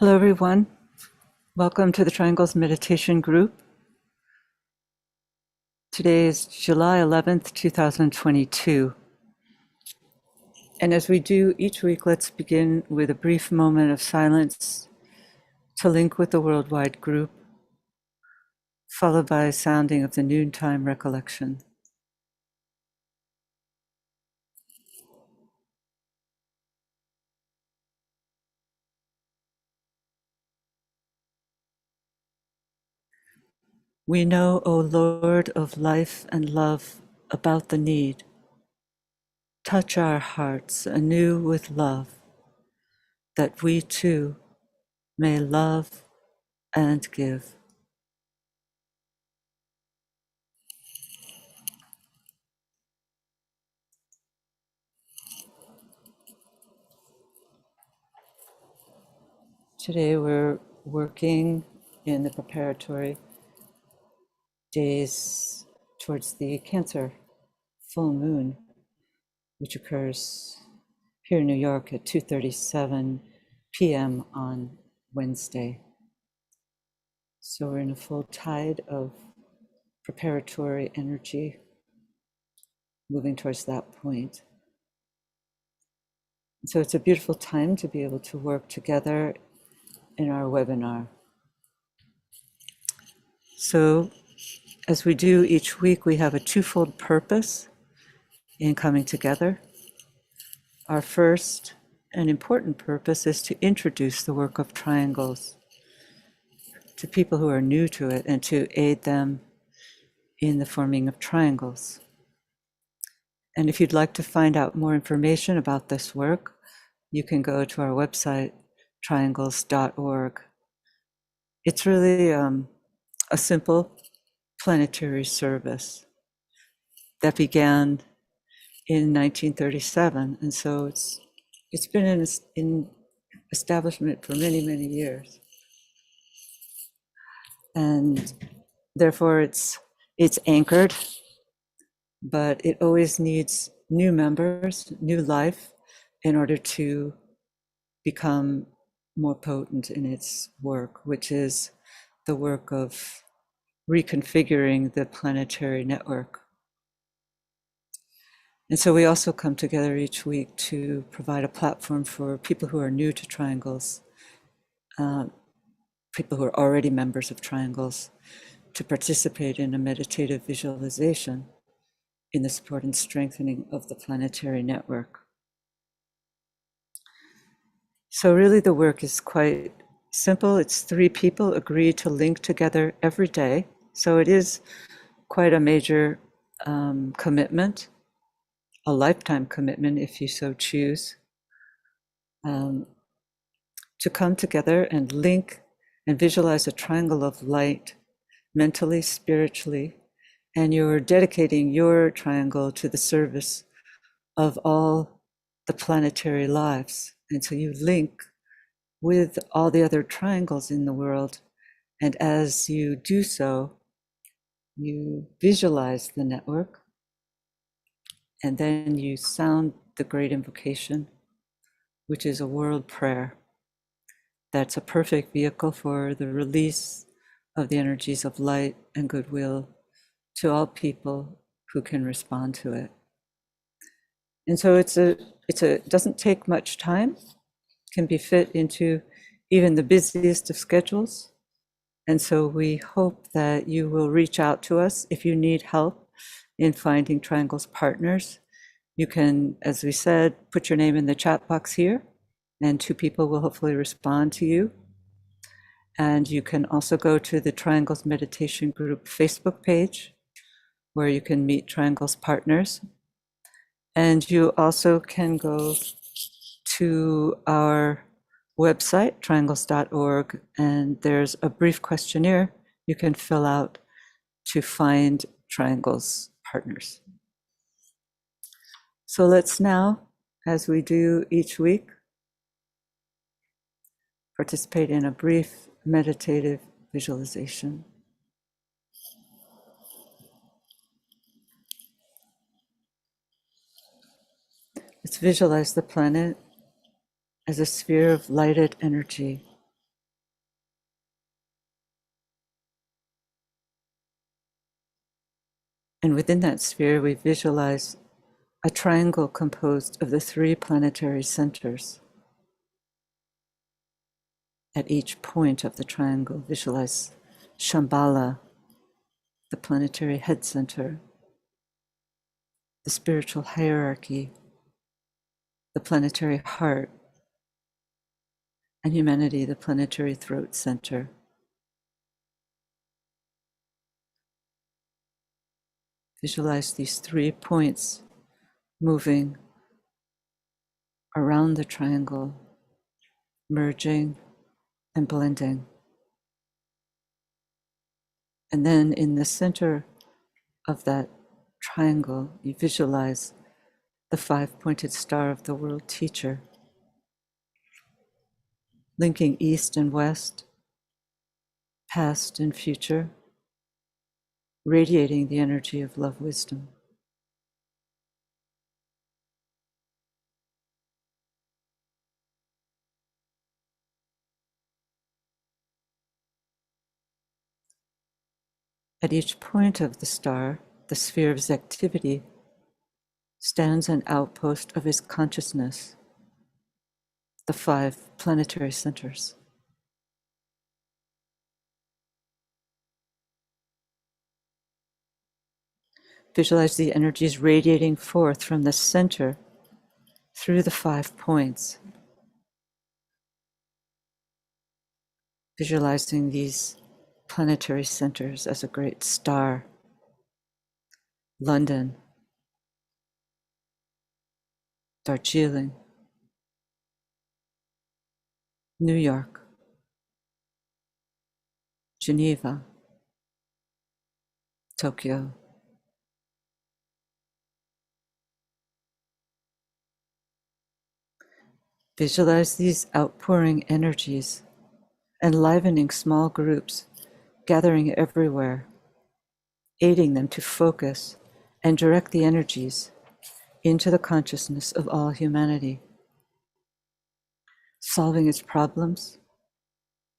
Hello, everyone. Welcome to the Triangles Meditation Group. Today is July 11th, 2022. And as we do each week, let's begin with a brief moment of silence to link with the worldwide group, followed by a sounding of the noontime recollection. We know, O Lord of life and love, about the need. Touch our hearts anew with love, that we too may love and give. Today we're working in the preparatory days towards the Cancer full moon, which occurs here in New York at 2:37 p.m. on Wednesday. So we're in a full tide of preparatory energy moving towards that point. So it's a beautiful time to be able to work together in our webinar. So as we do each week, we have a twofold purpose in coming together. Our first and important purpose is to introduce the work of triangles to people who are new to it and to aid them in the forming of triangles. And if you'd like to find out more information about this work, you can go to our website, triangles.org. It's really a simple planetary service that began in 1937, and so it's been in establishment for many, many years, and therefore it's anchored, but it always needs new members, new life, in order to become more potent in its work, which is the work of reconfiguring the planetary network. And so we also come together each week to provide a platform for people who are new to triangles, people who are already members of triangles, to participate in a meditative visualization in the support and strengthening of the planetary network. So really the work is quite simple. It's 3 people agree to link together every day. So it is quite a major commitment, a lifetime commitment if you so choose, to come together and link and visualize a triangle of light mentally, spiritually, and you're dedicating your triangle to the service of all the planetary lives. And so you link with all the other triangles in the world, and as you do so, you visualize the network, and then you sound the great invocation, which is a world prayer. That's a perfect vehicle for the release of the energies of light and goodwill to all people who can respond to it. And so it doesn't take much time, can be fit into even the busiest of schedules. And so we hope that you will reach out to us if you need help in finding Triangles partners. You can, as we said, put your name in the chat box here, and 2 people will hopefully respond to you. And you can also go to the Triangles Meditation Group Facebook page, where you can meet Triangles partners. And you also can go to our website, triangles.org, and there's a brief questionnaire you can fill out to find Triangles partners. So let's now, as we do each week, participate in a brief meditative visualization. Let's visualize the planet as a sphere of lighted energy, And within that sphere, we visualize a triangle composed of the 3 planetary centers. At each point of the triangle, visualize Shambhala, the planetary head center, the spiritual hierarchy, the planetary heart, and humanity, the planetary throat center. Visualize these 3 points moving around the triangle, merging and blending. And then in the center of that triangle, you visualize the 5-pointed star of the world teacher, linking east and west, past and future, radiating the energy of love wisdom. At each point of the star, the sphere of his activity, stands an outpost of his consciousness, the 5 planetary centers. Visualize the energies radiating forth from the center through the 5 points. Visualizing these planetary centers as a great star. London, Darjeeling, New York, Geneva, Tokyo. Visualize these outpouring energies, enlivening small groups, gathering everywhere, aiding them to focus and direct the energies into the consciousness of all humanity, solving its problems,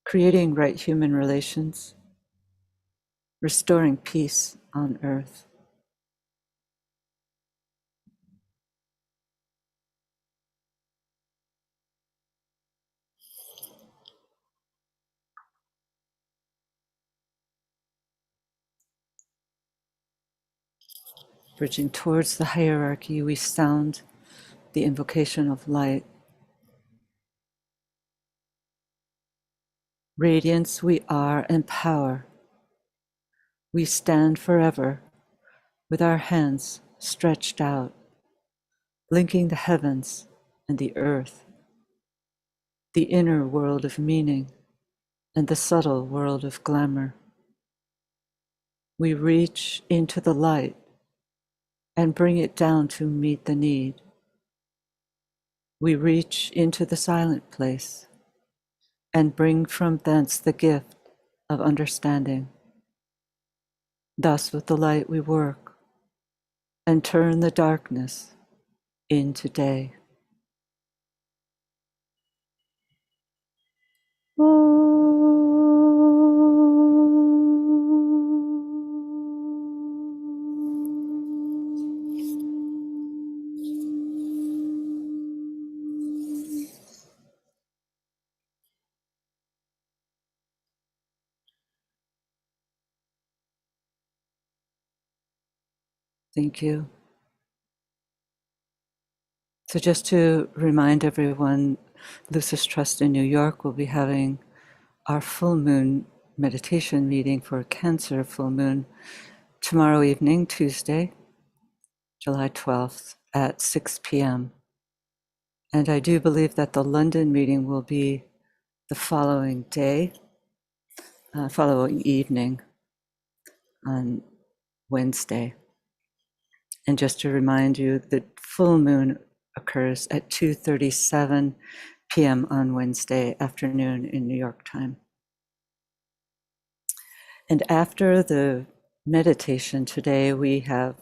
creating right human relations, restoring peace on earth. Bridging towards the hierarchy, we sound the invocation of light. Radiance we are and power. We stand forever with our hands stretched out, linking the heavens and the earth, the inner world of meaning and the subtle world of glamour. We reach into the light and bring it down to meet the need. We reach into the silent place and bring from thence the gift of understanding. Thus with the light we work and turn the darkness into day. Thank you. So just to remind everyone, Lucis Trust in New York will be having our full moon meditation meeting for Cancer full moon tomorrow evening, Tuesday, July 12th at 6 p.m. And I do believe that the London meeting will be the following day, following evening on Wednesday. And just to remind you, the full moon occurs at 2:37 p.m. on Wednesday afternoon in New York time. And after the meditation today, we have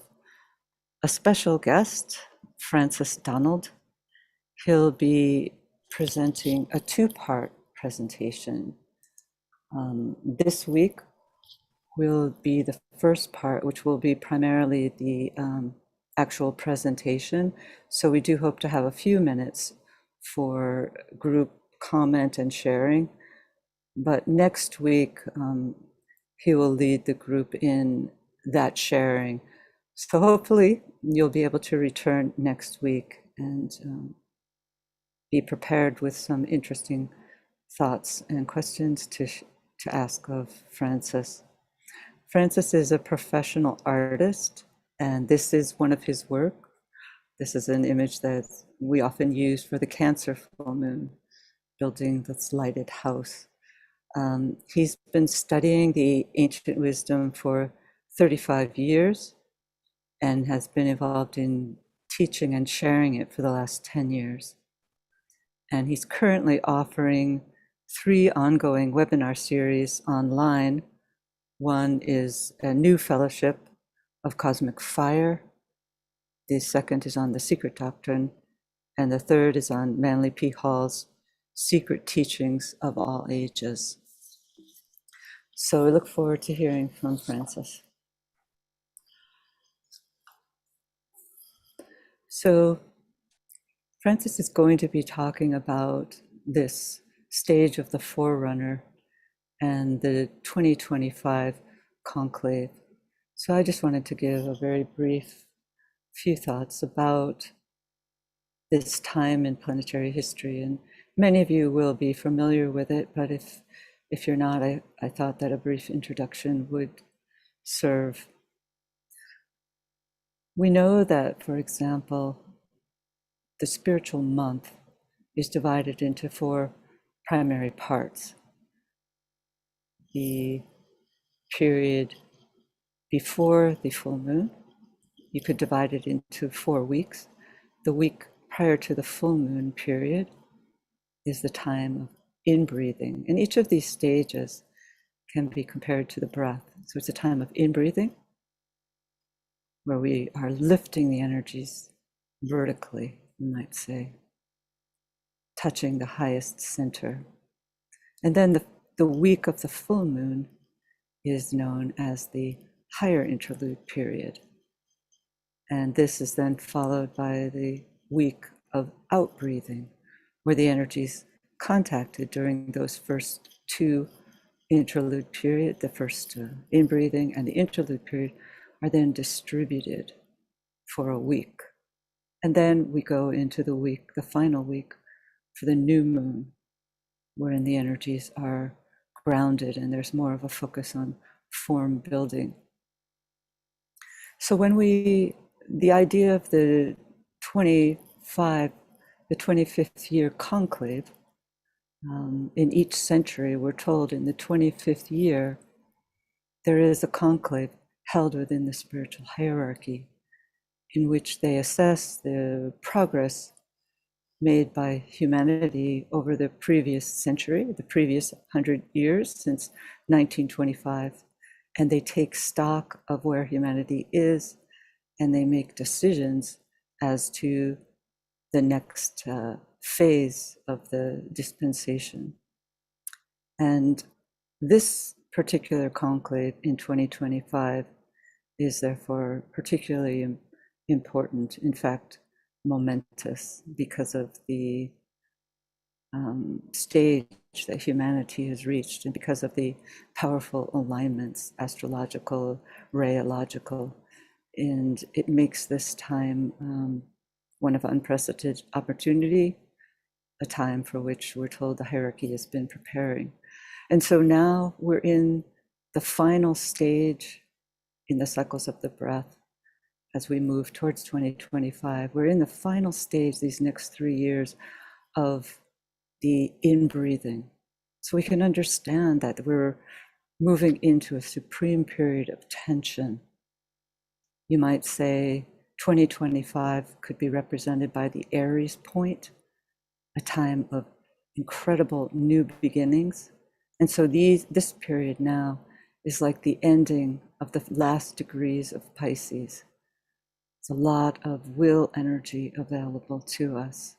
a special guest, Francis Donald. He'll be presenting a 2-part presentation. This week, will be the first part, which will be primarily the actual presentation. So we do hope to have a few minutes for group comment and sharing. But next week, he will lead the group in that sharing. So hopefully you'll be able to return next week and be prepared with some interesting thoughts and questions to ask of Francis. Francis is a professional artist, and this is one of his work. This is an image that we often use for the Cancer full moon, building this lighted house. He's been studying the ancient wisdom for 35 years and has been involved in teaching and sharing it for the last 10 years. And he's currently offering 3 ongoing webinar series online. One is a new fellowship of cosmic fire. The second is on the secret doctrine. And the third is on Manly P. Hall's secret teachings of all ages. So we look forward to hearing from Francis. So Francis is going to be talking about this stage of the Forerunner and the 2025 Conclave. So I just wanted to give a very brief few thoughts about this time in planetary history. And many of you will be familiar with it, but if you're not, I thought that a brief introduction would serve. We know that, for example, the spiritual month is divided into 4 primary parts. The period before the full moon, you could divide it into 4 weeks. The week prior to the full moon period is the time of inbreathing. And each of these stages can be compared to the breath. So it's a time of inbreathing, where we are lifting the energies vertically, you might say, touching the highest center. And then the week of the full moon is known as the higher interlude period. And this is then followed by the week of outbreathing, where the energies contacted during those first 2 interlude period, the first inbreathing and the interlude period, are then distributed for a week. And then we go into the final week for the new moon, wherein the energies are grounded and there's more of a focus on form building. So when the idea of the 25th year conclave, in each century, we're told in the 25th year, there is a conclave held within the spiritual hierarchy in which they assess the progress made by humanity over the previous century, the previous 100 years since 1925, and they take stock of where humanity is, and they make decisions as to the next phase of the dispensation. And this particular conclave in 2025 is therefore particularly important, in fact, momentous, because of the stage that humanity has reached and because of the powerful alignments, astrological, rheological, and it makes this time one of unprecedented opportunity, a time for which we're told the hierarchy has been preparing. And so now we're in the final stage in the cycles of the breath as we move towards 2025. We're in the final stage these next 3 years of the inbreathing. So we can understand that we're moving into a supreme period of tension. You might say 2025 could be represented by the Aries point, a time of incredible new beginnings. And so this period now is like the ending of the last degrees of Pisces. It's a lot of will energy available to us.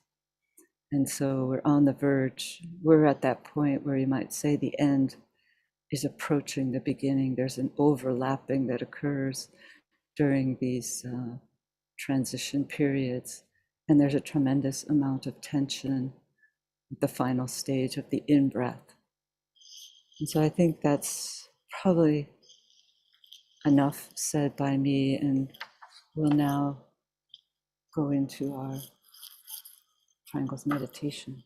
And so we're on the verge. We're at that point where you might say the end is approaching the beginning. There's an overlapping that occurs during these transition periods. And there's a tremendous amount of tension at the final stage of the in-breath. And so I think that's probably enough said by me, and we'll now go into our triangles meditation.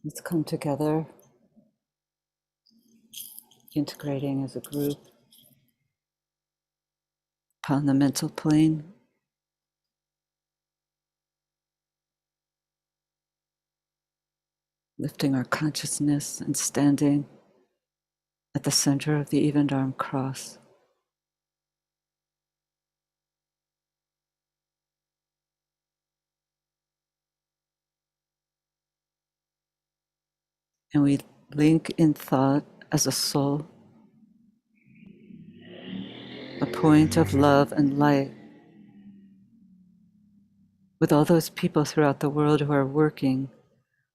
Let's come together, integrating as a group upon the mental plane. Lifting our consciousness and standing at the center of the evened arm cross. And we link in thought as a soul, a point of love and light with all those people throughout the world who are working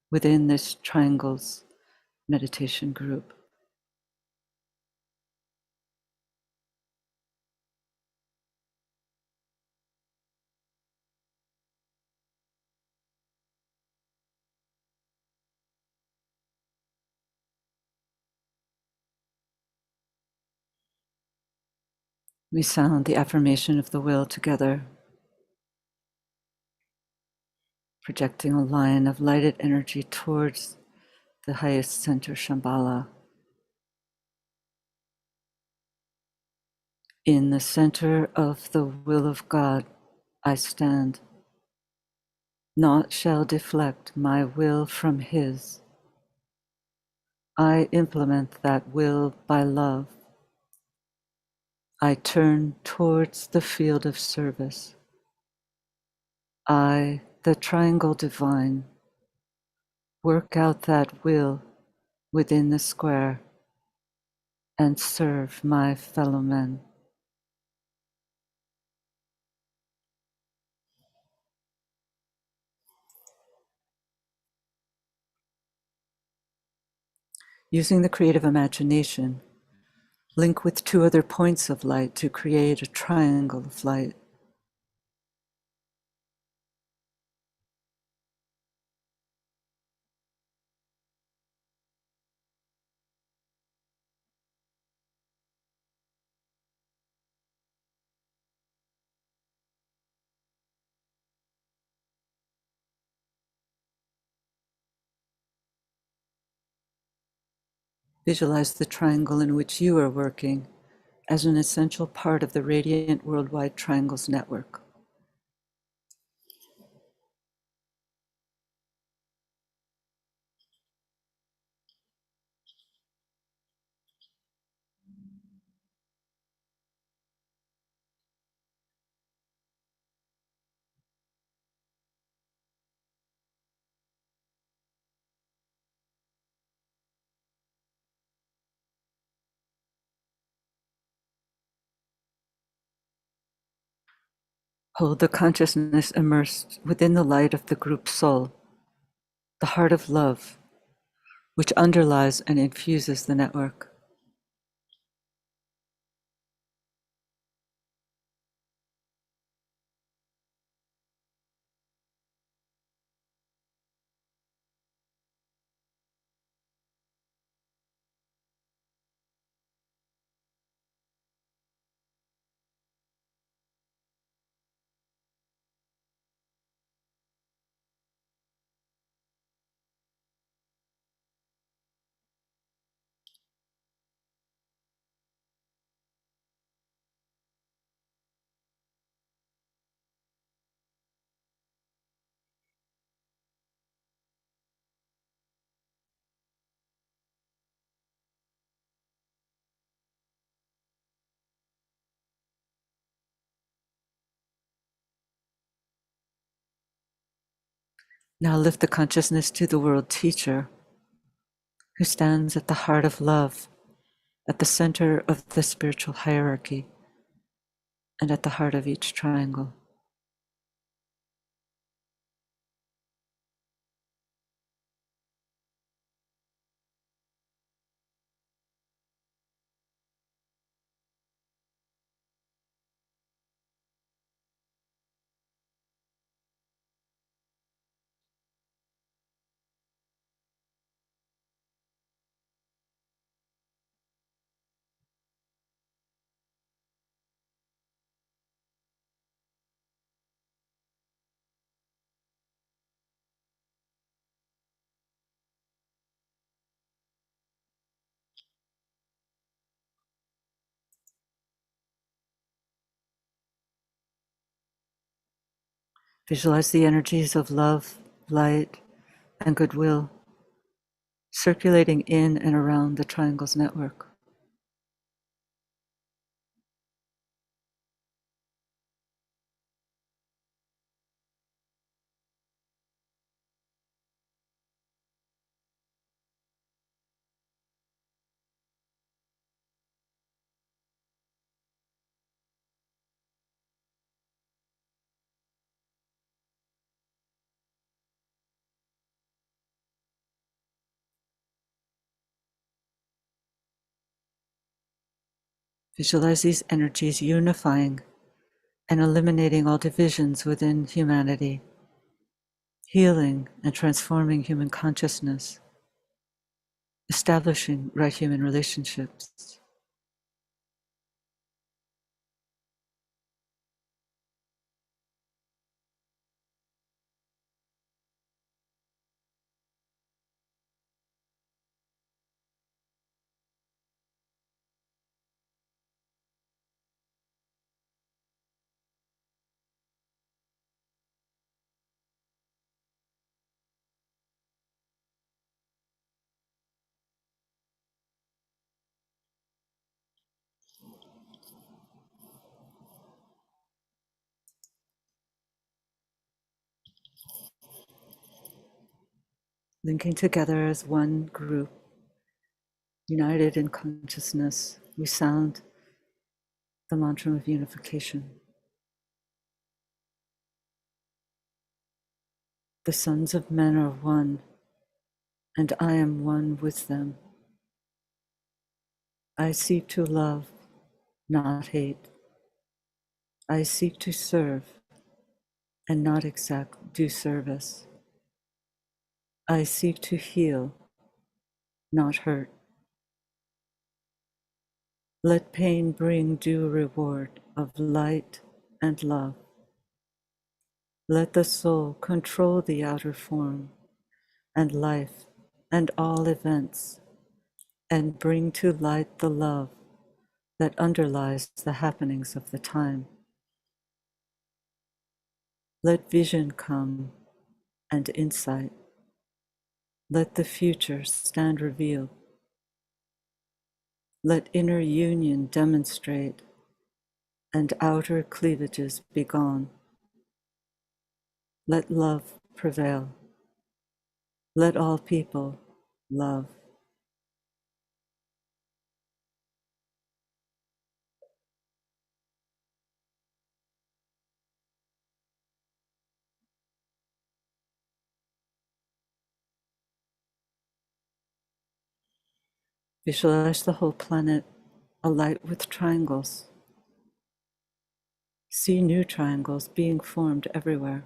within this triangles meditation group. We sound the affirmation of the will together, projecting a line of lighted energy towards the highest center, Shambhala. In the center of the will of God, I stand. Naught shall deflect my will from His. I implement that will by love. I turn towards the field of service. I, the triangle divine, work out that will within the square and serve my fellow men. Using the creative imagination, link with two other points of light to create a triangle of light. Visualize the triangle in which you are working as an essential part of the radiant worldwide triangles network. Hold the consciousness immersed within the light of the group soul, the heart of love, which underlies and infuses the network. Now lift the consciousness to the world teacher, who stands at the heart of love, at the center of the spiritual hierarchy, and at the heart of each triangle. Visualize the energies of love, light, and goodwill circulating in and around the triangle's network. Visualize these energies unifying and eliminating all divisions within humanity, healing and transforming human consciousness, establishing right human relationships. Linking together as one group, united in consciousness, we sound the mantra of unification. The sons of men are one, and I am one with them. I seek to love, not hate. I seek to serve and not exact due service. I seek to heal, not hurt. Let pain bring due reward of light and love. Let the soul control the outer form and life and all events, and bring to light the love that underlies the happenings of the time. Let vision come and insight. Let the future stand revealed. Let inner union demonstrate and outer cleavages be gone. Let love prevail. Let all people love. Visualize the whole planet alight with triangles. See new triangles being formed everywhere.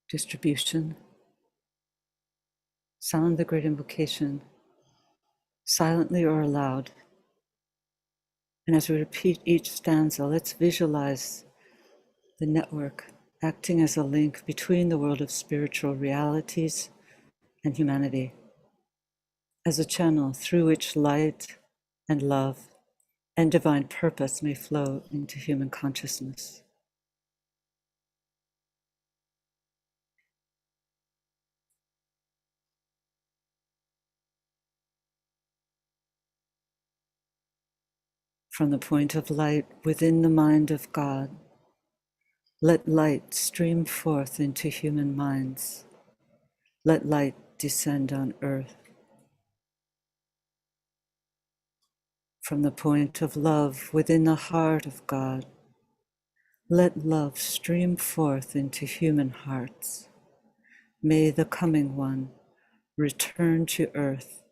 Distribution. Sound the great invocation, silently or aloud. And as we repeat each stanza, let's visualize the network acting as a link between the world of spiritual realities and humanity, as a channel through which light and love and divine purpose may flow into human consciousness. From the point of light within the mind of God, let light stream forth into human minds. Let light descend on earth. From the point of love within the heart of God, let love stream forth into human hearts. May the coming one return to earth.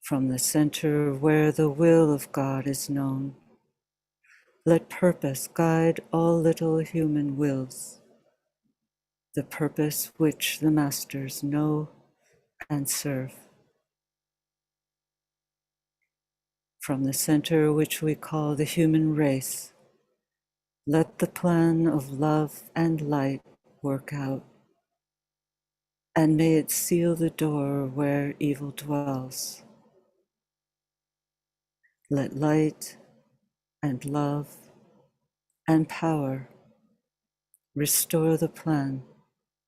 From the center where the will of God is known, let purpose guide all little human wills, the purpose which the masters know and serve. From the center which we call the human race, let the plan of love and light work out, and may it seal the door where evil dwells. Let light and love and power restore the plan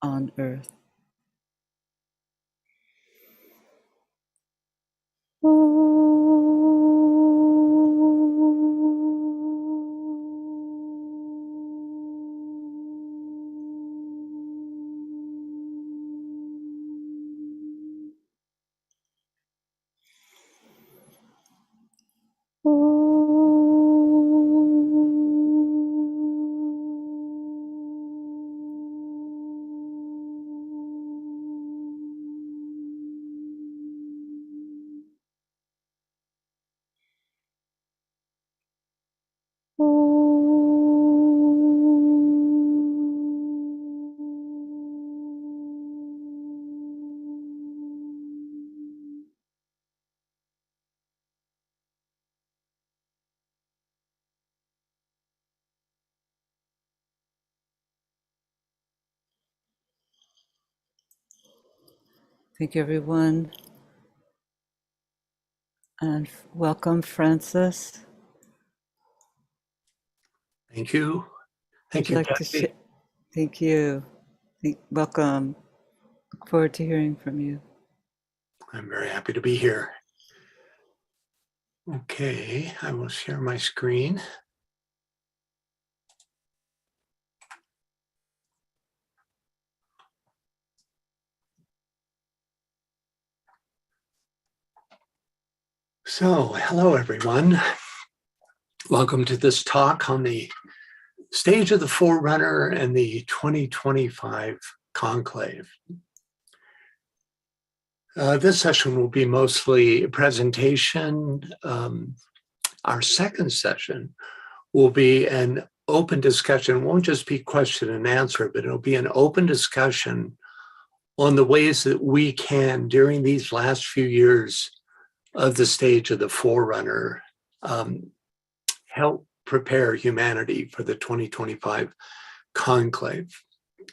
on earth. Thank you, everyone, and welcome, Francis. Thank you. Thank I'd you, like to Kathy. thank you. Welcome. Look forward to hearing from you. I'm very happy to be here. Okay, I will share my screen. So, hello everyone. Welcome to this talk on the stage of the Forerunner and the 2025 Conclave. This session will be mostly a presentation. Our second session will be an open discussion. It won't just be question and answer, but it'll be an open discussion on the ways that we can, during these last few years of the stage of the Forerunner, help prepare humanity for the 2025 Conclave.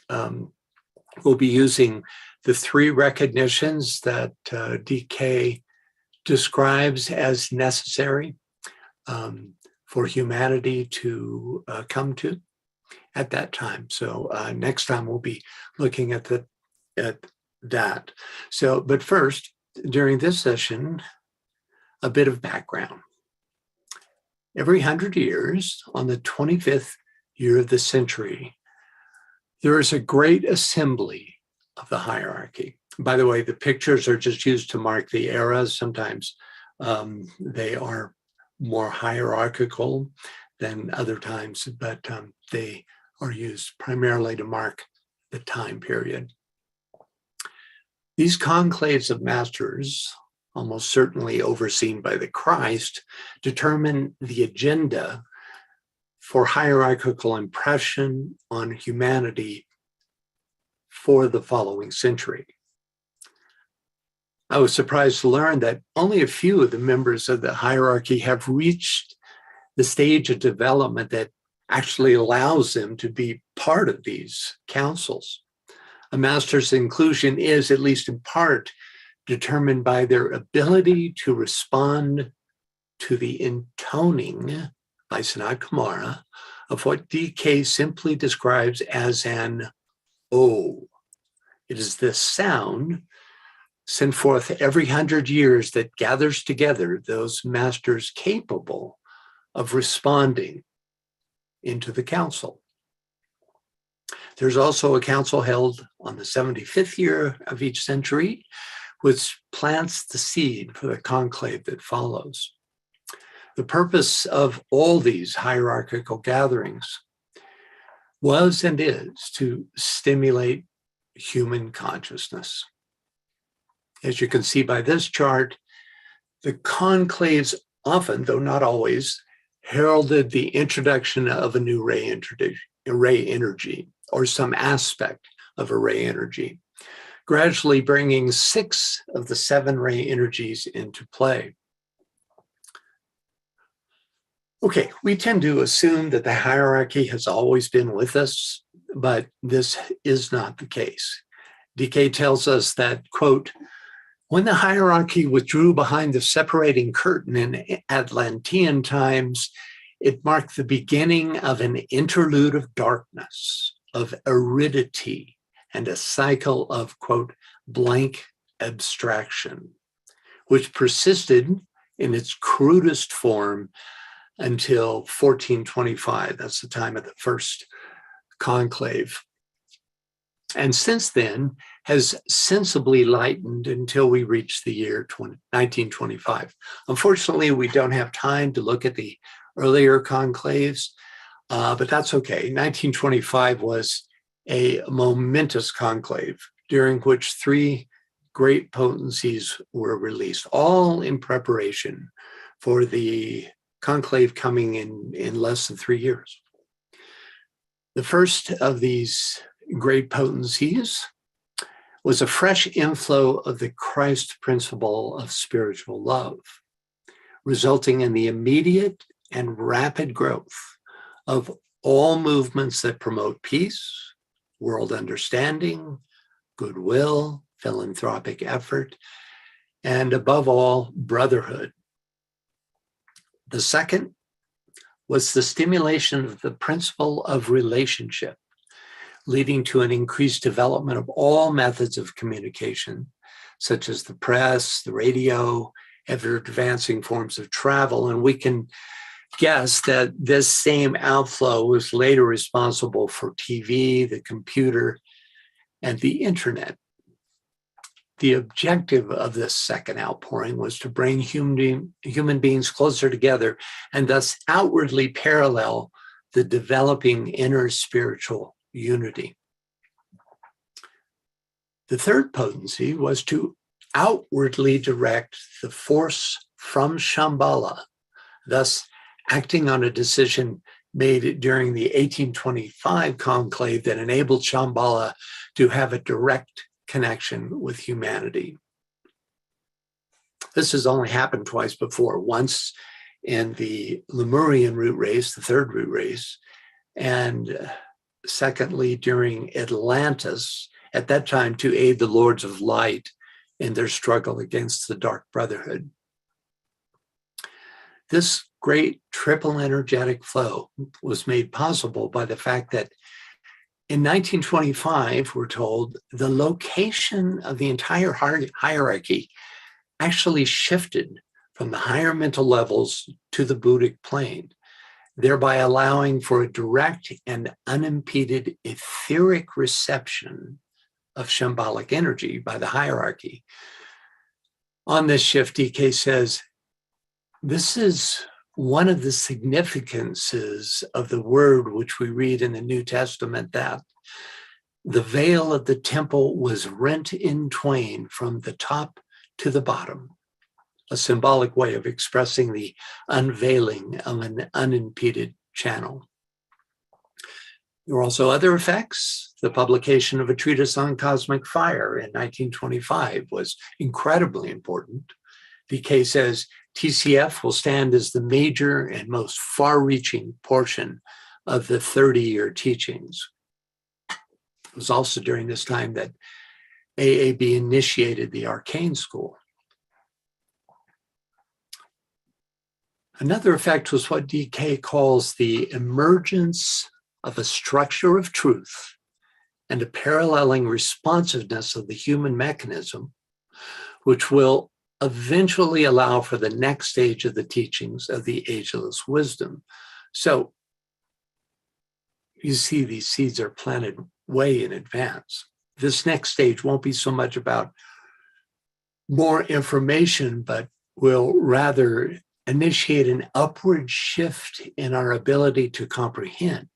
We'll be using the three recognitions that DK describes as necessary for humanity to come to at that time. So next time we'll be looking at that. So, but first, during this session, a bit of background. Every 100 years, on the 25th year of the century, there is a great assembly of the hierarchy. By the way, the pictures are just used to mark the eras. Sometimes they are more hierarchical than other times, but they are used primarily to mark the time period. These conclaves of masters, almost certainly overseen by the Christ, determine the agenda for hierarchical impression on humanity for the following century. I was surprised to learn that only a few of the members of the hierarchy have reached the stage of development that actually allows them to be part of these councils. A master's inclusion is, at least in part, determined by their ability to respond to the intoning by Sanat Kumara of what DK simply describes as an O. It is this sound sent forth every 100 years that gathers together those masters capable of responding into the council. There's also a council held on the 75th year of each century, which plants the seed for the conclave that follows. The purpose of all these hierarchical gatherings was and is to stimulate human consciousness. As you can see by this chart, The conclaves often, though not always, heralded the introduction of a new ray energy or some aspect of a ray energy, gradually bringing 6 of the 7 ray energies into play. Okay, we tend to assume that the hierarchy has always been with us, but this is not the case. DK tells us that, quote, when the hierarchy withdrew behind the separating curtain in Atlantean times, it marked the beginning of an interlude of darkness, of aridity, and a cycle of, quote, blank abstraction, which persisted in its crudest form until 1425. That's the time of the first conclave. And since then has sensibly lightened until we reach the year 1925. Unfortunately, we don't have time to look at the earlier conclaves, but that's okay. 1925 was a momentous conclave during which 3 great potencies were released, all in preparation for the conclave coming in less than 3 years. The first of these great potencies was a fresh inflow of the Christ principle of spiritual love, resulting in the immediate and rapid growth of all movements that promote peace, world understanding, goodwill, philanthropic effort, and above all, brotherhood. The second was the stimulation of the principle of relationship, leading to an increased development of all methods of communication, such as the press, the radio, ever advancing forms of travel. And we can guess that this same outflow was later responsible for TV, the computer, and the internet. The objective of this second outpouring was to bring human beings closer together and thus outwardly parallel the developing inner spiritual unity. The third potency was to outwardly direct the force from Shambhala, thus acting on a decision made during the 1825 conclave that enabled Shambhala to have a direct connection with humanity. This has only happened twice before, once in the Lemurian root race, the third root race, and secondly during Atlantis, at that time to aid the Lords of Light in their struggle against the Dark Brotherhood. This great triple energetic flow was made possible by the fact that in 1925, we're told, the location of the entire hierarchy actually shifted from the higher mental levels to the Buddhic plane, thereby allowing for a direct and unimpeded etheric reception of Shambhalic energy by the hierarchy. On this shift, DK says, this is one of the significances of the word which we read in the New Testament, that the veil of the temple was rent in twain from the top to the bottom, a symbolic way of expressing the unveiling of an unimpeded channel. There were also other effects. The publication of a treatise on cosmic fire in 1925 was incredibly important. DK says, TCF will stand as the major and most far-reaching portion of the 30-year teachings. It was also during this time that AAB initiated the Arcane School. Another effect was what DK calls the emergence of a structure of truth and a paralleling responsiveness of the human mechanism, which will eventually allow for the next stage of the teachings of the ageless wisdom. So you see these seeds are planted way in advance. This next stage won't be so much about more information, but will rather initiate an upward shift in our ability to comprehend,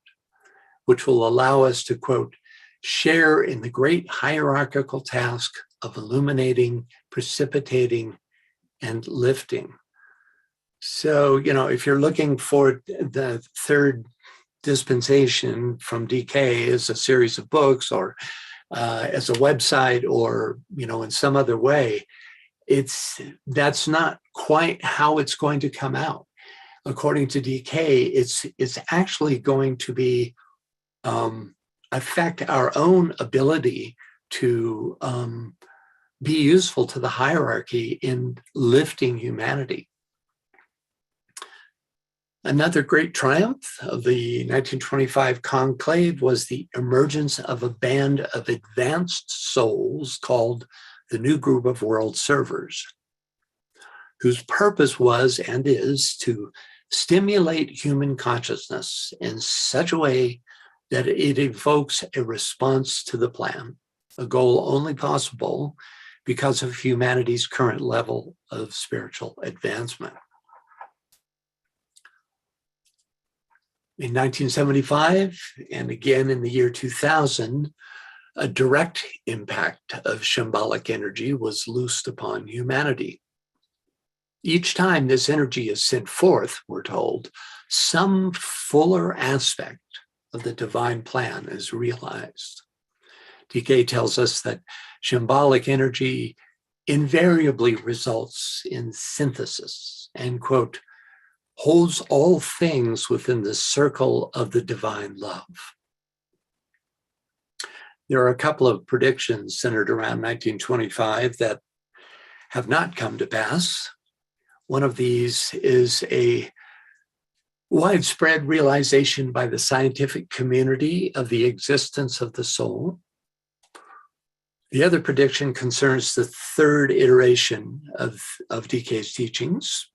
which will allow us to, quote, share in the great hierarchical task of illuminating, precipitating, and lifting. So, if you're looking for the third dispensation from DK as a series of books or as a website or, in some other way, that's not quite how it's going to come out. According to DK, it's actually going to be affect our own ability to be useful to the hierarchy in lifting humanity. Another great triumph of the 1925 Conclave was the emergence of a band of advanced souls called the New Group of World Servers, whose purpose was and is to stimulate human consciousness in such a way that it evokes a response to the plan, a goal only possible because of humanity's current level of spiritual advancement. In 1975, and again in the year 2000, a direct impact of shambolic energy was loosed upon humanity. Each time this energy is sent forth, we're told, some fuller aspect of the divine plan is realized. DK tells us that shambolic energy invariably results in synthesis and, quote, holds all things within the circle of the divine love. There are a couple of predictions centered around 1925 that have not come to pass. One of these is a widespread realization by the scientific community of the existence of the soul. The other prediction concerns the third iteration of DK's teachings.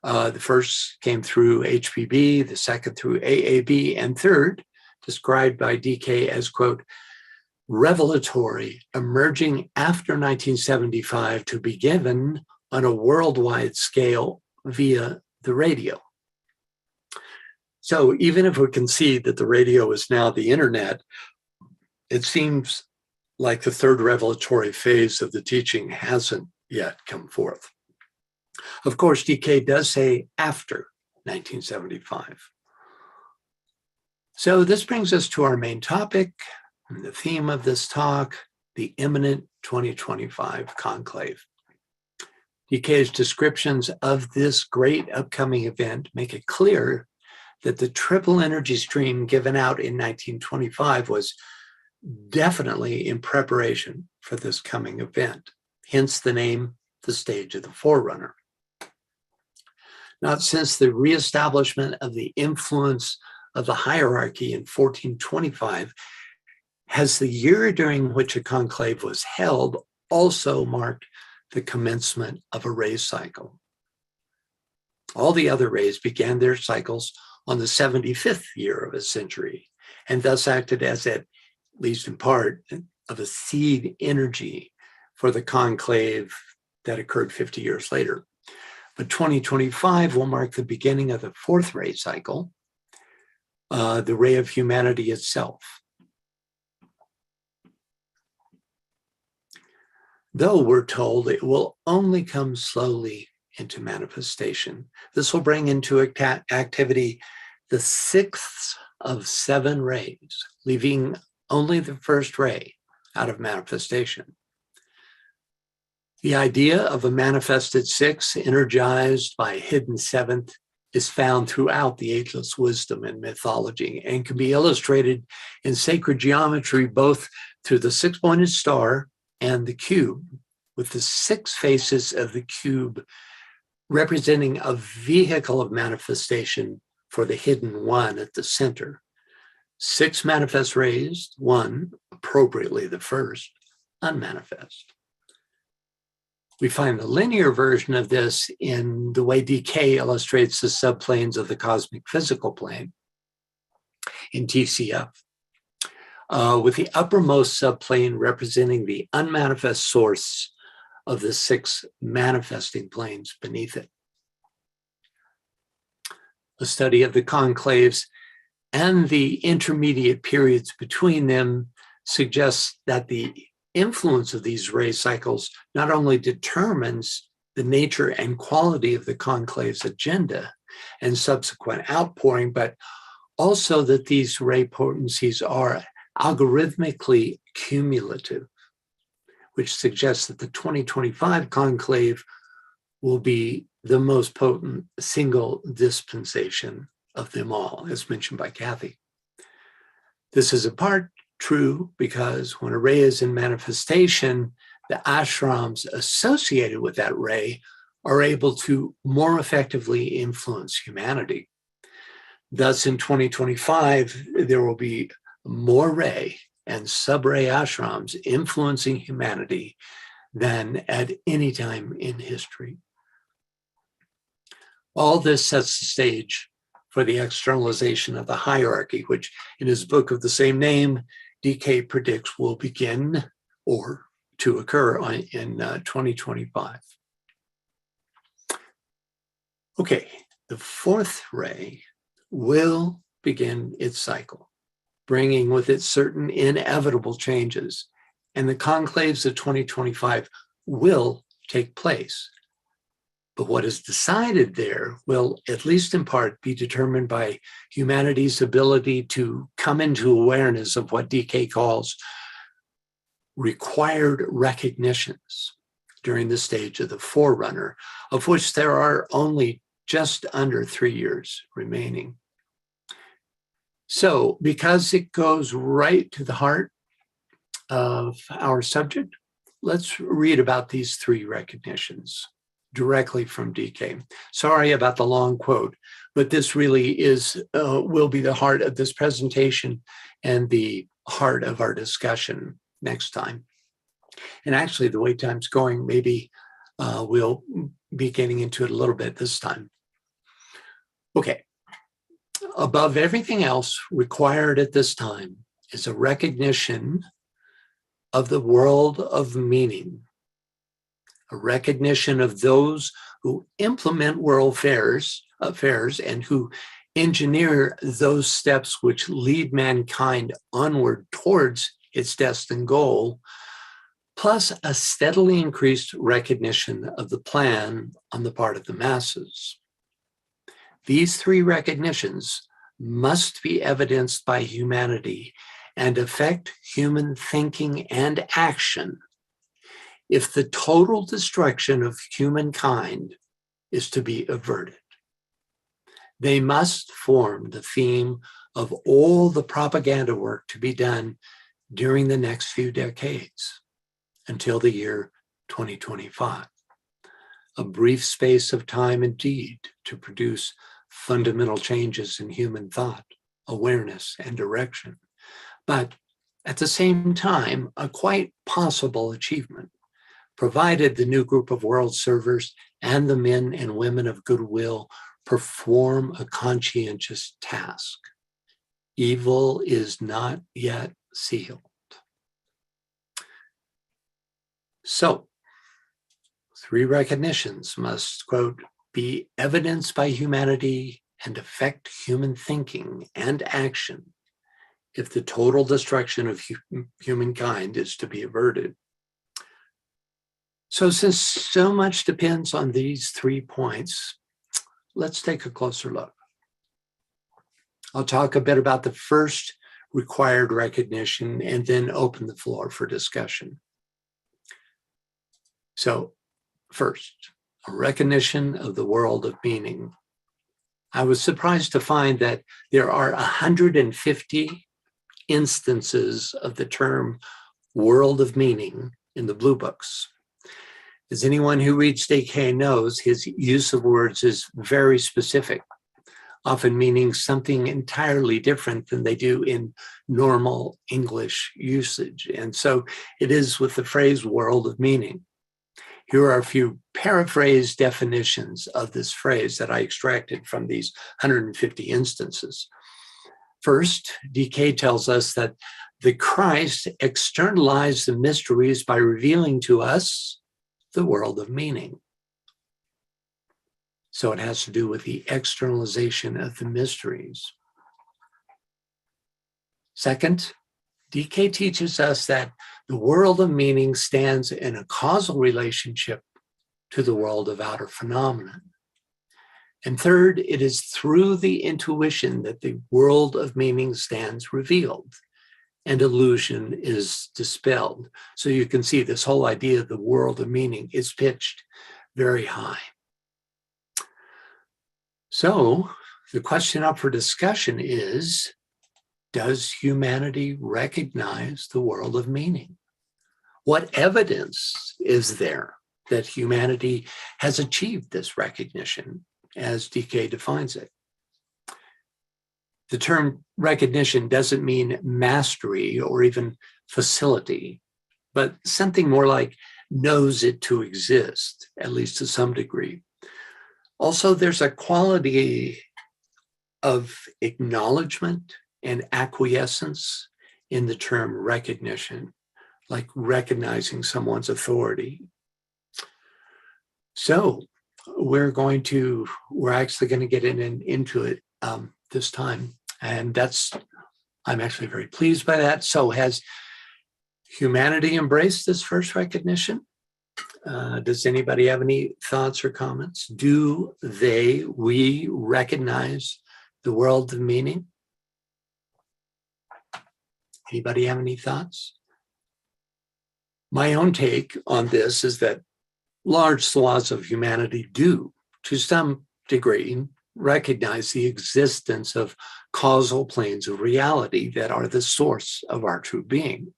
The first came through HPB, the second through AAB, and third, described by DK as, quote, revelatory, emerging after 1975 to be given on a worldwide scale via the radio. So even if we concede that the radio is now the internet, it seems like the third revelatory phase of the teaching hasn't yet come forth. Of course, DK does say after 1975. So this brings us to our main topic and the theme of this talk, the imminent 2025 conclave. DK's descriptions of this great upcoming event make it clear that the triple energy stream given out in 1925 was definitely in preparation for this coming event, hence the name, the stage of the Forerunner. Not since the reestablishment of the influence of the hierarchy in 1425 has the year during which a conclave was held also marked the commencement of a ray cycle. All the other rays began their cycles on the 75th year of a century, and thus acted as, at least in part, of a seed energy for the conclave that occurred 50 years later. But 2025 will mark the beginning of the fourth ray cycle, the ray of humanity itself. Though we're told it will only come slowly into manifestation, this will bring into activity the sixth of 7 rays, leaving only the first ray out of manifestation. The idea of a manifested sixth energized by a hidden seventh is found throughout the ageless wisdom and mythology and can be illustrated in sacred geometry both through the six-pointed star and the cube, with the 6 faces of the cube representing a vehicle of manifestation for the hidden one at the center. 6 manifest rays, 1, appropriately the first, unmanifest. We find the linear version of this in the way DK illustrates the subplanes of the cosmic physical plane in TCF, with the uppermost subplane representing the unmanifest source of the 6 manifesting planes beneath it. A study of the conclaves and the intermediate periods between them suggests that the influence of these ray cycles not only determines the nature and quality of the conclave's agenda and subsequent outpouring, but also that these ray potencies are algorithmically cumulative, which suggests that the 2025 conclave will be the most potent single dispensation of them all, as mentioned by Kathy. This is in part true because when a ray is in manifestation, the ashrams associated with that ray are able to more effectively influence humanity. Thus, in 2025, there will be more ray and sub-ray ashrams influencing humanity than at any time in history. All this sets the stage for the externalization of the hierarchy, which in his book of the same name, DK predicts will begin or to occur in 2025. Okay, the fourth ray will begin its cycle, bringing with it certain inevitable changes, and the conclaves of 2025 will take place. But what is decided there will, at least in part, be determined by humanity's ability to come into awareness of what DK calls required recognitions during the stage of the Forerunner, of which there are only just under 3 years remaining. So, because it goes right to the heart of our subject, let's read about these 3 recognitions directly from DK. Sorry about the long quote, but this really will be the heart of this presentation and the heart of our discussion next time. And actually, the way time's going, maybe we'll be getting into it a little bit this time. Okay. Above everything else required at this time is a recognition of the world of meaning, a recognition of those who implement world affairs and who engineer those steps which lead mankind onward towards its destined goal, plus a steadily increased recognition of the plan on the part of the masses. These 3 recognitions must be evidenced by humanity and affect human thinking and action if the total destruction of humankind is to be averted. They must form the theme of all the propaganda work to be done during the next few decades until the year 2025. A brief space of time indeed to produce fundamental changes in human thought, awareness, and direction, but at the same time, a quite possible achievement, provided the new group of world servers and the men and women of goodwill perform a conscientious task. Evil is not yet sealed. So, 3 recognitions must, quote, be evidenced by humanity and affect human thinking and action if the total destruction of humankind is to be averted. So since so much depends on these 3 points, let's take a closer look. I'll talk a bit about the first required recognition and then open the floor for discussion. So first, a recognition of the world of meaning. I was surprised to find that there are 150 instances of the term world of meaning in the Blue Books. As anyone who reads DK knows, his use of words is very specific, often meaning something entirely different than they do in normal English usage. And so it is with the phrase world of meaning. Here are a few paraphrased definitions of this phrase that I extracted from these 150 instances. First, DK tells us that the Christ externalized the mysteries by revealing to us the world of meaning. So it has to do with the externalization of the mysteries. Second, DK teaches us that the world of meaning stands in a causal relationship to the world of outer phenomena. And third, it is through the intuition that the world of meaning stands revealed and illusion is dispelled. So you can see this whole idea of the world of meaning is pitched very high. So the question up for discussion is, does humanity recognize the world of meaning? What evidence is there that humanity has achieved this recognition, as DK defines it? The term recognition doesn't mean mastery or even facility, but something more like knows it to exist, at least to some degree. Also, there's a quality of acknowledgement and acquiescence in the term recognition, like recognizing someone's authority. So we're actually going to get into it this time. And I'm actually very pleased by that. So has humanity embraced this first recognition? Does anybody have any thoughts or comments? Do we recognize the world of meaning? Anybody have any thoughts? My own take on this is that large swaths of humanity do, to some degree, recognize the existence of causal planes of reality that are the source of our true being.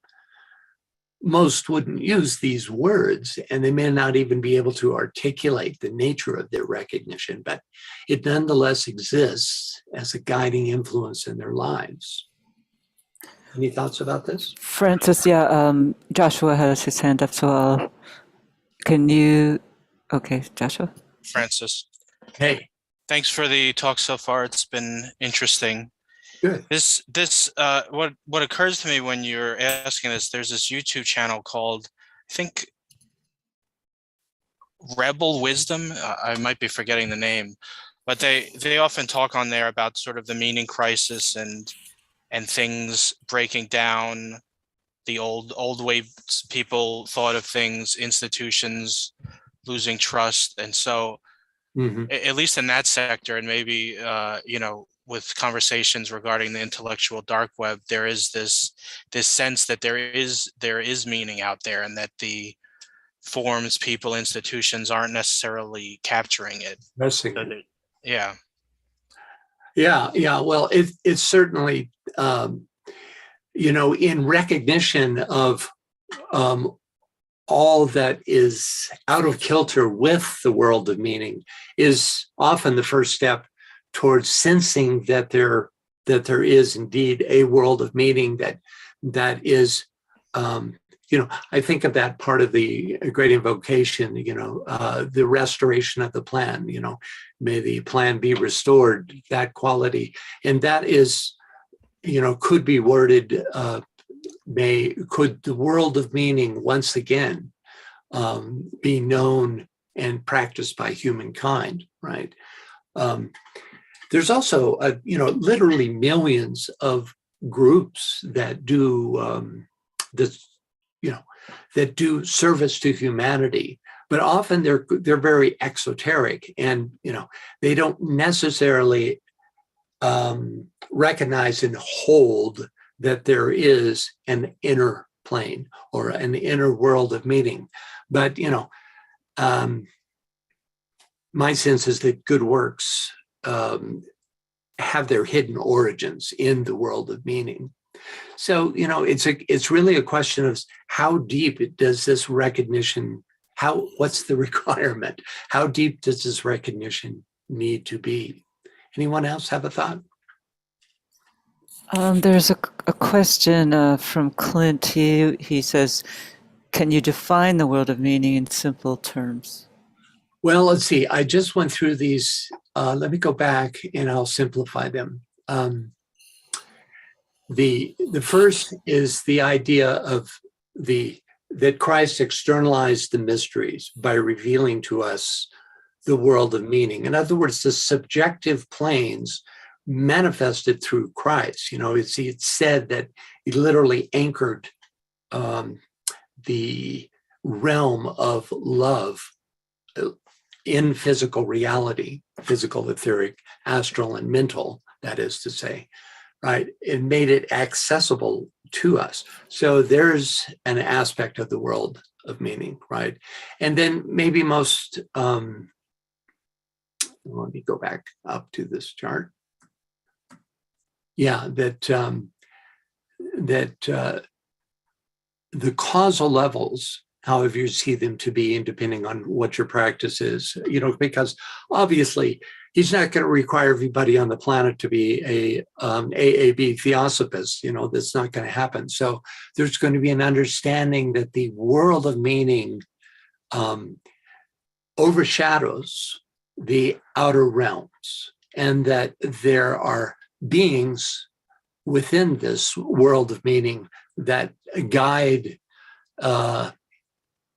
Most wouldn't use these words, and they may not even be able to articulate the nature of their recognition, but it nonetheless exists as a guiding influence in their lives. Any thoughts about this? Francis, Joshua has his hand up, so okay, Joshua? Francis. Hey. Thanks for the talk so far. It's been interesting. Good. What occurs to me when you're asking this, there's this YouTube channel called, I think, Rebel Wisdom. I might be forgetting the name, but they often talk on there about sort of the meaning crisis and things breaking down, the old way people thought of things, institutions losing trust, and so. Mm-hmm. At least in that sector, and maybe with conversations regarding the intellectual dark web, there is this sense that there is meaning out there, and that the forms, people, institutions aren't necessarily capturing it. Yeah. Well, it's certainly in recognition of all that is out of kilter with the world of meaning is often the first step towards sensing that there is indeed a world of meaning that is, I think of that part of the Great Invocation, the restoration of the plan, may the plan be restored, that quality. And that is, could be worded, could the world of meaning once again be known and practiced by humankind, right? There's also, literally millions of groups that do that do service to humanity, but often they're very exoteric, and they don't necessarily recognize and hold that there is an inner plane or an inner world of meaning. But, my sense is that good works have their hidden origins in the world of meaning. So, it's really a question of how deep does this recognition, what's the requirement? How deep does this recognition need to be? Anyone else have a thought? There's a question from Clint. He says, can you define the world of meaning in simple terms? Well, let's see. I just went through these. Let me go back and I'll simplify them. The first is the idea of that Christ externalized the mysteries by revealing to us the world of meaning. In other words, the subjective planes manifested through Christ. It's said that he literally anchored the realm of love in physical reality, physical, etheric, astral, and mental, that is to say, right? It made it accessible to us. So there's an aspect of the world of meaning, right? And then maybe most, let me go back up to this chart. Yeah, that the causal levels, however you see them to be, and depending on what your practice is, because obviously he's not going to require everybody on the planet to be a AAB theosophist. That's not going to happen. So there's going to be an understanding that the world of meaning overshadows the outer realms, and that there are beings within this world of meaning that guide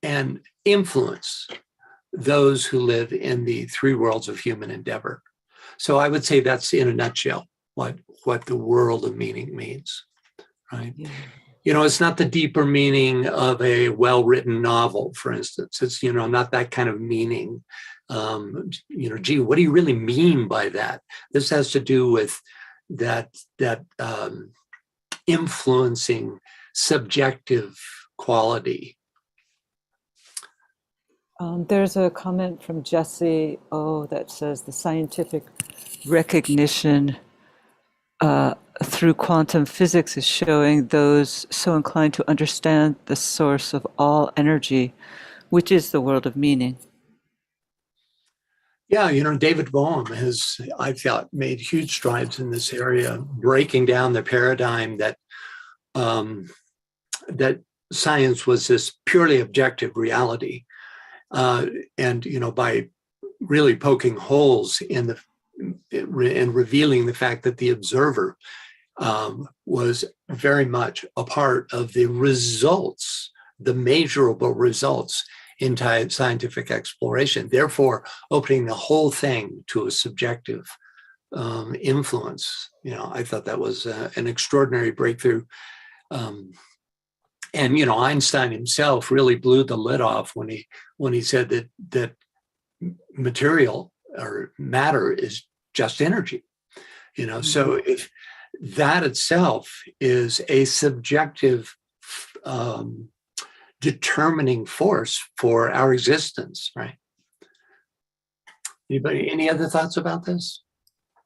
and influence those who live in the three worlds of human endeavor. So I would say that's, in a nutshell, what the world of meaning means, right? Yeah. It's not the deeper meaning of a well-written novel, for instance. It's, not that kind of meaning. Gee, what do you really mean by that? This has to do with that influencing subjective quality. There's a comment from Jesse that says the scientific recognition through quantum physics is showing those so inclined to understand the source of all energy, which is the world of meaning. Yeah, David Bohm has, I thought, made huge strides in this area, breaking down the paradigm that that science was this purely objective reality, and by really poking holes in and revealing the fact that the observer was very much a part of the results, the measurable results in scientific exploration, therefore opening the whole thing to a subjective influence. I thought that was an extraordinary breakthrough. And Einstein himself really blew the lid off when he said that material or matter is just energy. So if that itself is a subjective determining force for our existence, right? Anybody, any other thoughts about this?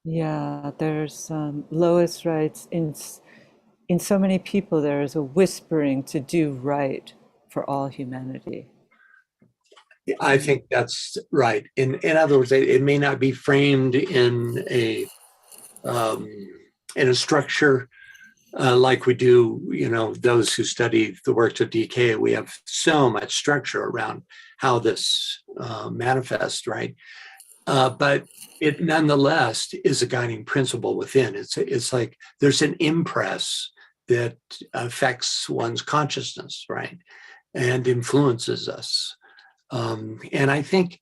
Yeah, there's Lois writes, in so many people there is a whispering to do right for all humanity. I think that's right. In other words, it may not be framed in a structure like we do, those who study the works of DK. We have so much structure around how this manifests, right? But it nonetheless is a guiding principle within. It's like there's an impress that affects one's consciousness, right? And influences us. And I think,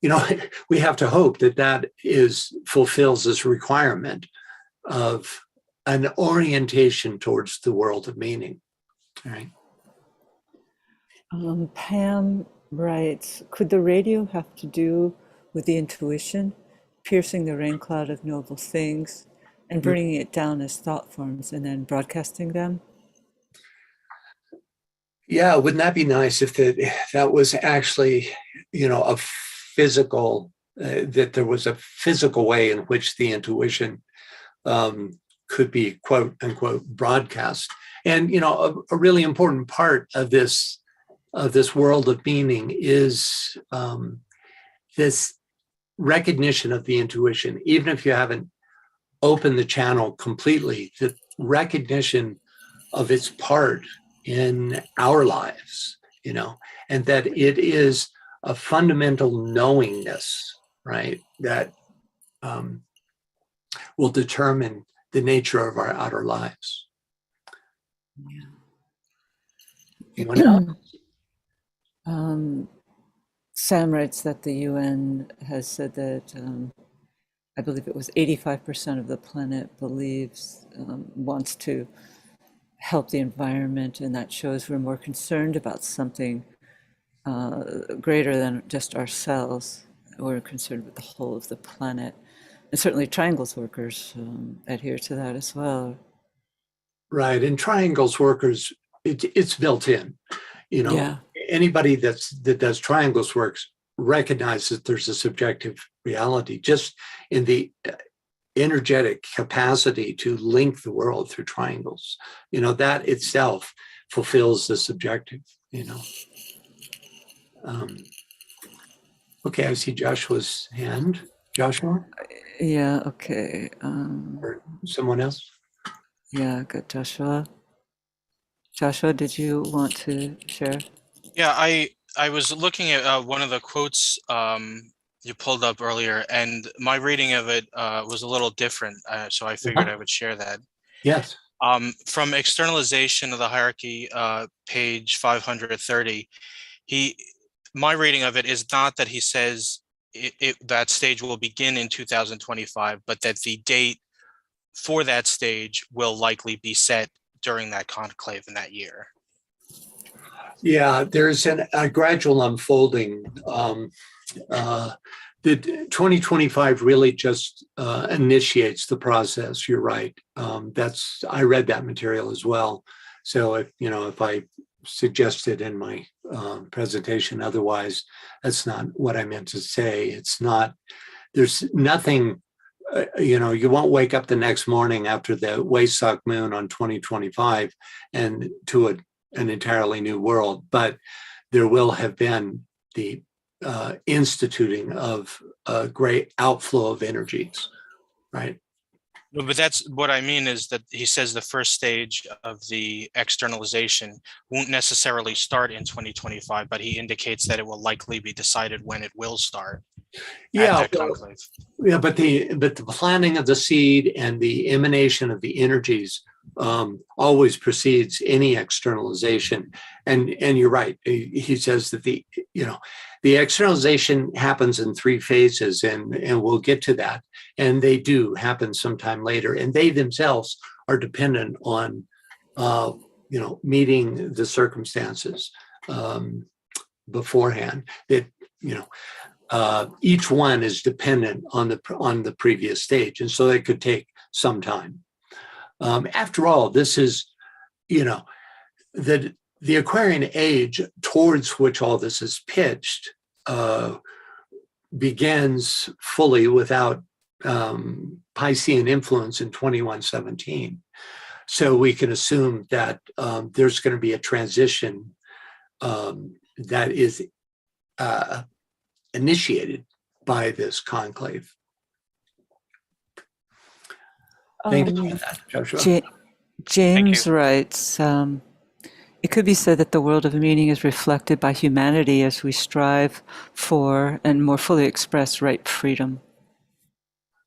we have to hope that fulfills this requirement of an orientation towards the world of meaning, right? Pam writes, could the radio have to do with the intuition, piercing the rain cloud of noble things and bringing it down as thought forms and then broadcasting them? Yeah, wouldn't that be nice if that was actually, a physical, that there was a physical way in which the intuition could be, quote unquote, broadcast. And, a really important part of this world of meaning is this recognition of the intuition, even if you haven't opened the channel completely, the recognition of its part in our lives, and that it is a fundamental knowingness, right, that will determine the nature of our outer lives. Yeah. Anyone else? Sam writes that the UN has said that I believe it was 85% of the planet believes, wants to help the environment, and that shows we're more concerned about something greater than just ourselves. We're concerned with the whole of the planet. And certainly triangles workers adhere to that as well. Right. And triangles workers, it's built in. You know, Yeah. anybody that does triangles works recognizes there's a subjective reality just in the energetic capacity to link the world through triangles. You know, that itself fulfills the subjective, you know. Okay, I see Joshua's hand. Joshua? Yeah, okay. Or someone else? Yeah, good, Joshua. Joshua, did you want to share? Yeah, I was looking at one of the quotes you pulled up earlier, and my reading of it was a little different, so I figured I would share that. Yes. From externalization of the hierarchy, page 530, my reading of it is not that he says that stage will begin in 2025, but that the date for that stage will likely be set during that conclave in that year. Yeah, there's a gradual unfolding. The 2025 really just initiates the process. You're right. I read that material as well. So if I suggested in my presentation otherwise, that's not what I meant to say. It's not. There's nothing. You won't wake up the next morning after the Waisak moon on 2025 and to an entirely new world, but there will have been the instituting of a great outflow of energies, right? But that's what I mean is that he says the first stage of the externalization won't necessarily start in 2025, but he indicates that it will likely be decided when it will start. Yeah, at that conclave. Yeah, but the planting of the seed and the emanation of the energies always precedes any externalization. And you're right. He says that the externalization happens in 3 phases, and we'll get to that. And they do happen sometime later, and they themselves are dependent on meeting the circumstances beforehand. Each one is dependent on the previous stage, and so it could take some time. After all, this is, the Aquarian age towards which all this is pitched begins fully without Piscean influence in 2117. So we can assume that there's going to be a transition that is initiated by this conclave. Thank you for that, Joshua. James writes, it could be said that the world of meaning is reflected by humanity as we strive for and more fully express right freedom.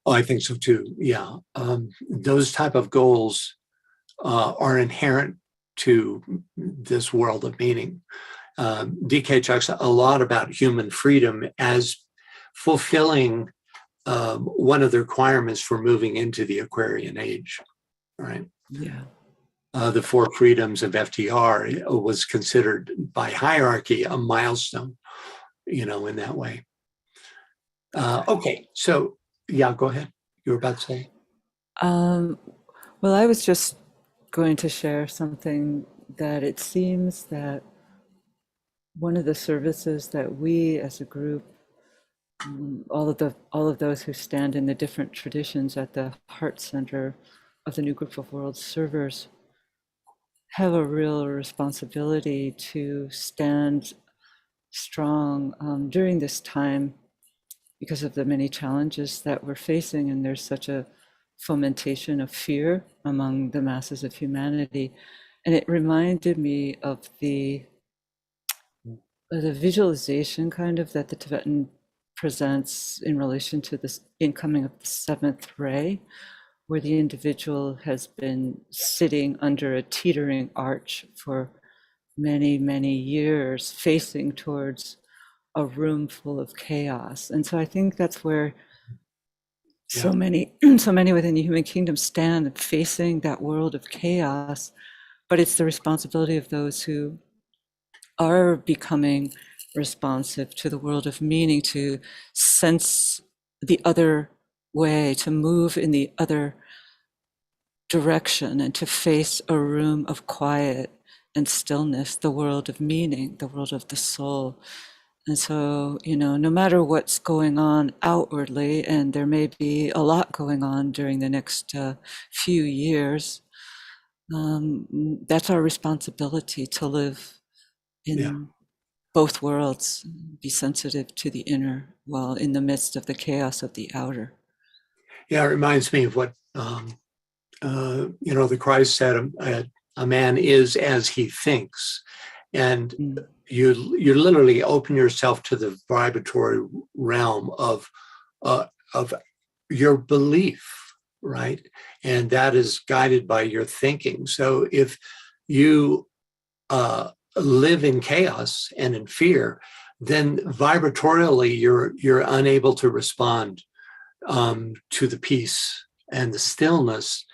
Oh, I think so too. Yeah. Those type of goals are inherent to this world of meaning. DK talks a lot about human freedom as fulfilling one of the requirements for moving into the Aquarian age, right? Yeah. The 4 freedoms of FTR was considered by hierarchy a milestone, in that way. Okay, so yeah, go ahead. You were about to say. Well, I was just going to share something that it seems that one of the services that we as a group, all of those who stand in the different traditions at the heart center of the new group of world servers have a real responsibility to stand strong during this time because of the many challenges that we're facing, and there's such a fomentation of fear among the masses of humanity. And it reminded me of the visualization kind of that the Tibetan presents in relation to this incoming of the 7th ray, where the individual has been sitting under a teetering arch for many, many years, facing towards a room full of chaos. And so I think that's where so many within the human kingdom stand facing that world of chaos. But it's the responsibility of those who are becoming responsive to the world of meaning, to sense the other way, to move in the other direction, and to face a room of quiet and stillness, the world of meaning, the world of the soul. And so, no matter what's going on outwardly, and there may be a lot going on during the next few years, that's our responsibility, to live in both worlds, be sensitive to the inner while in the midst of the chaos of the outer. Yeah, it reminds me of what the Christ said: a man is as he thinks, and you literally open yourself to the vibratory realm of your belief, right? And that is guided by your thinking. So if you live in chaos and in fear, then vibratorially you're unable to respond to the peace and the stillness,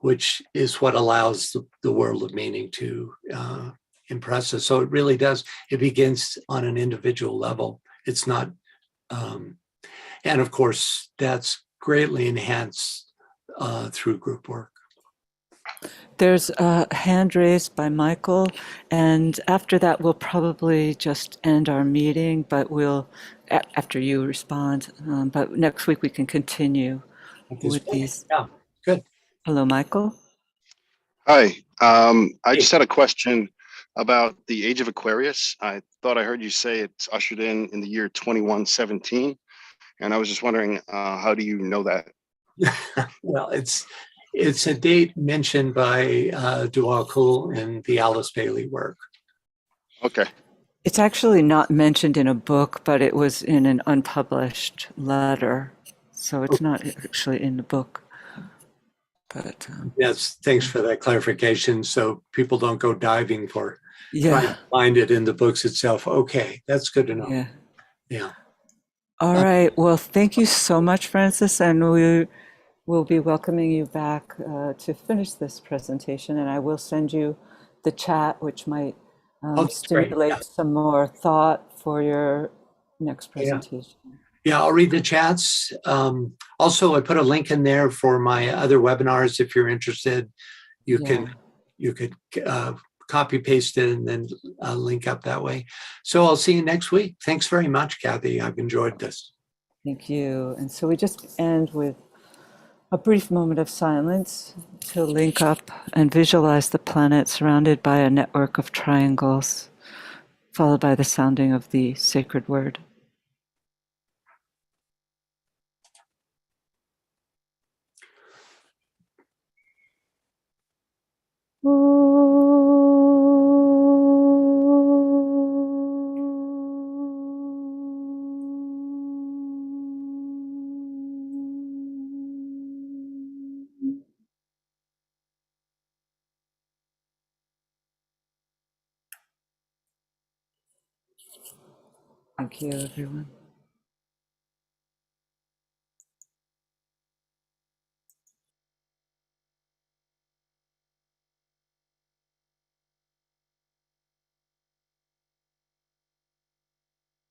which is what allows the world of meaning to impress us. So it really does. It begins on an individual level. It's not, and of course, that's greatly enhanced through group work. There's a hand raised by Michael, and after that, we'll probably just end our meeting, but after you respond, but next week we can continue with these. Yeah, good. Hello, Michael. Hi, I just had a question about the age of Aquarius. I thought I heard you say it's ushered in the year 2117, and I was just wondering, how do you know that? Well, it's a date mentioned by Dual in the Alice Bailey work. Okay. It's actually not mentioned in a book, but it was in an unpublished letter, so it's not actually in the book. But yes, thanks for that clarification. So people don't go diving for trying yeah, to find it in the books itself. Okay, that's good to know. Yeah. All right. Well, thank you so much, Francis, and we will be welcoming you back to finish this presentation. And I will send you the chat, which might stimulate some more thought for your next presentation. Yeah, I'll read the chats. Also, I put a link in there for my other webinars. If you're interested, you could copy paste it and then link up that way. So I'll see you next week. Thanks very much, Kathy. I've enjoyed this. Thank you. And so we just end with a brief moment of silence to link up and visualize the planet surrounded by a network of triangles, followed by the sounding of the sacred word. Thank you, everyone.